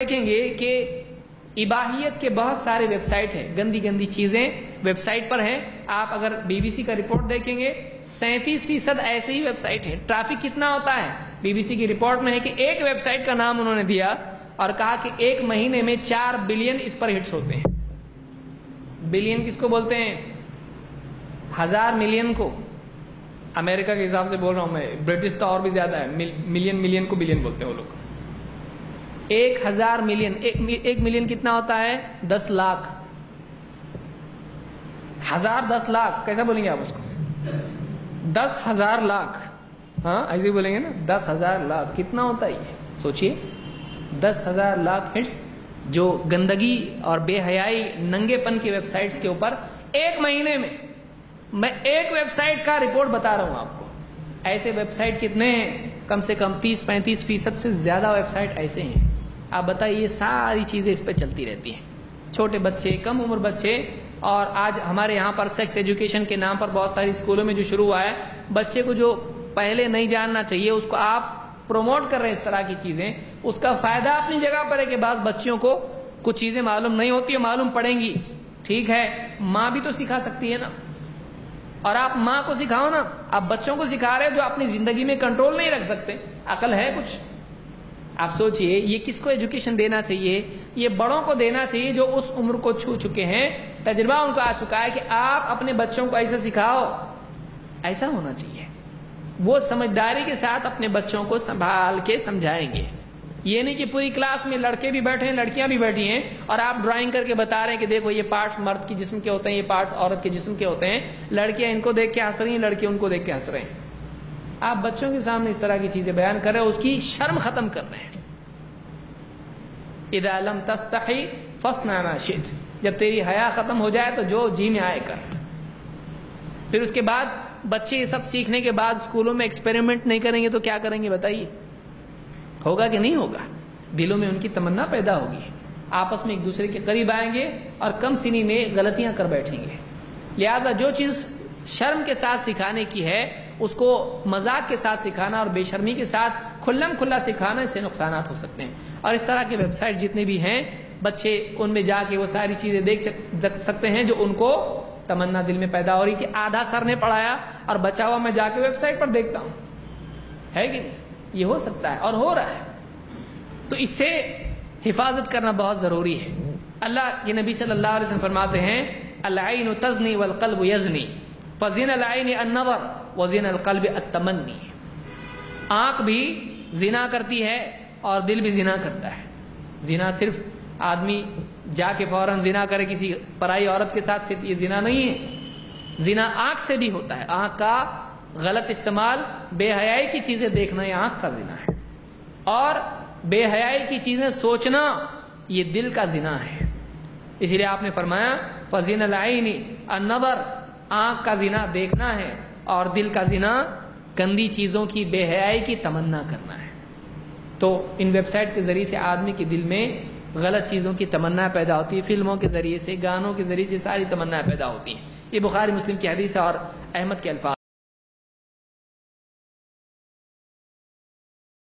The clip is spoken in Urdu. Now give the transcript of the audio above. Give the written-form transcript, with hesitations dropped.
دیکھیں گے کہ اباحیت کے بہت سارے ویب سائٹ ہیں، گندی گندی چیزیں ویب سائٹ پر ہیں۔ آپ اگر بی بی سی کا رپورٹ دیکھیں گے 37% ایسے ہی ویب سائٹ ہیں۔ ٹریفک کتنا ہوتا ہے؟ بی بی سی کی رپورٹ میں ہے کہ ایک ویب سائٹ کا نام انہوں نے دیا اور کہا کہ ایک مہینے میں 4 بلین اس پر ہٹس ہوتے ہیں۔ بلین کس کو بولتے ہیں؟ 1000 ملین کو، امریکہ کے حساب سے بول رہا ہوں میں، برٹش تو اور بھی زیادہ ہے، ملین کو بلین بولتے ہیں وہ لوگ۔ 1000 ملین، ایک ملین کتنا ہوتا ہے؟ 10 لاکھ۔ 1000 10 لاکھ کیسا بولیں گے آپ اس کو؟ 10,000 لاکھ، ہاں ایسے بولیں گے نا، 10,000 لاکھ کتنا ہوتا ہے یہ؟ سوچئے 10,000 لاکھ ہٹس جو گندگی اور بے حیائی ننگے پن کی ویب سائٹس کے اوپر ایک مہینے میں ایک ویب سائٹ کا رپورٹ بتا رہا ہوں آپ کو۔ ایسے ویب سائٹ کتنے ہیں؟ کم سے کم 30-35% سے زیادہ ویب سائٹ ایسے ہیں۔ آپ بتائیے، یہ ساری چیزیں اس پہ چلتی رہتی ہیں، چھوٹے بچے، کم عمر بچے۔ اور آج ہمارے یہاں پر سیکس ایجوکیشن کے نام پر بہت ساری اسکولوں میں جو شروع ہوا ہے، بچے کو جو پہلے نہیں جاننا چاہیے اس کو آپ پروموٹ کر رہے ہیں اس طرح کی چیزیں۔ اس کا فائدہ اپنی جگہ پر ہے کہ بعض بچیوں کو کچھ چیزیں معلوم نہیں ہوتی ہیں، معلوم پڑیں گی، ٹھیک ہے، ماں بھی تو سکھا سکتی ہے نا۔ اور آپ ماں کو سکھاؤ نا، آپ بچوں کو سکھا رہے جو اپنی زندگی میں کنٹرول نہیں رکھ سکتے، عقل ہے کچھ؟ آپ سوچئے یہ کس کو ایجوکیشن دینا چاہیے؟ یہ بڑوں کو دینا چاہیے جو اس عمر کو چھو چکے ہیں، تجربہ ان کو آ چکا ہے کہ آپ اپنے بچوں کو ایسے سکھاؤ، ایسا ہونا چاہیے۔ وہ سمجھداری کے ساتھ اپنے بچوں کو سنبھال کے سمجھائیں گے۔ یہ نہیں کہ پوری کلاس میں لڑکے بھی بیٹھے ہیں، لڑکیاں بھی بیٹھی ہیں اور آپ ڈرائنگ کر کے بتا رہے ہیں کہ دیکھو یہ پارٹس مرد کے جسم کے ہوتے ہیں، یہ پارٹس عورت کے جسم کے ہوتے ہیں، لڑکیاں ان کو دیکھ کے ہنس رہی ہیں، لڑکے ان کو دیکھ کے ہنس رہے ہیں۔ آپ بچوں کے سامنے اس طرح کی چیزیں بیان کر رہے ہیں، اس کی شرم ختم کر رہے ہیں۔ اذا لم تستحی فاصنع ما شئت، جب تیری حیا ختم ہو جائے تو جو جی میں آئے کر۔ پھر اس کے بعد بچے یہ سب سیکھنے کے بعد اسکولوں میں ایکسپیریمنٹ نہیں کریں گے تو کیا کریں گے بتائیے؟ ہوگا کہ نہیں ہوگا؟ دلوں میں ان کی تمنا پیدا ہوگی، آپس میں ایک دوسرے کے قریب آئیں گے اور کم سنی میں غلطیاں کر بیٹھیں گے۔ لہذا جو چیز شرم کے ساتھ سکھانے کی ہے اس کو مذاق کے ساتھ سکھانا اور بے شرمی کے ساتھ کھلم کھلا سکھانا، اس سے نقصانات ہو سکتے ہیں۔ اور اس طرح کے ویب سائٹ جتنے بھی ہیں، بچے ان میں جا کے وہ ساری چیزیں دیکھ سکتے ہیں جو ان کو تمنا دل میں پیدا ہو رہی کہ آدھا سر نے پڑھایا اور بچا ہوا میں جا کے ویب سائٹ پر دیکھتا ہوں، ہے کہ نہیں؟ یہ ہو سکتا ہے اور ہو رہا ہے۔ تو اس سے حفاظت کرنا بہت ضروری ہے۔ اللہ کے نبی صلی اللہ علیہ وسلم فرماتے ہیں العین تزنی والقلب یزنی فزن العین النظر وزن القلب التمنی۔ آنکھ بھی زنا کرتی ہے اور دل بھی زنا کرتا ہے۔ زنا صرف آدمی جا کے فوراً زنا کرے کسی پرائی عورت کے ساتھ، صرف یہ زنا نہیں ہے، زنا آنکھ سے بھی ہوتا ہے۔ آنکھ کا غلط استعمال، بے حیائی کی چیزیں دیکھنا، یہ آنکھ کا زنا ہے، اور بے حیائی کی چیزیں سوچنا یہ دل کا زنا ہے۔ اسی لیے آپ نے فرمایا فزن العین النظر، آنکھ کا زنا دیکھنا ہے اور دل کا زنا گندی چیزوں کی، بے حیائی کی تمنا کرنا ہے۔ تو ان ویب سائٹ کے ذریعے سے آدمی کے دل میں غلط چیزوں کی تمنا پیدا ہوتی ہے، فلموں کے ذریعے سے، گانوں کے ذریعے سے ساری تمنا پیدا ہوتی ہیں۔ یہ بخاری مسلم کی حدیث ہے اور احمد کے الفاظ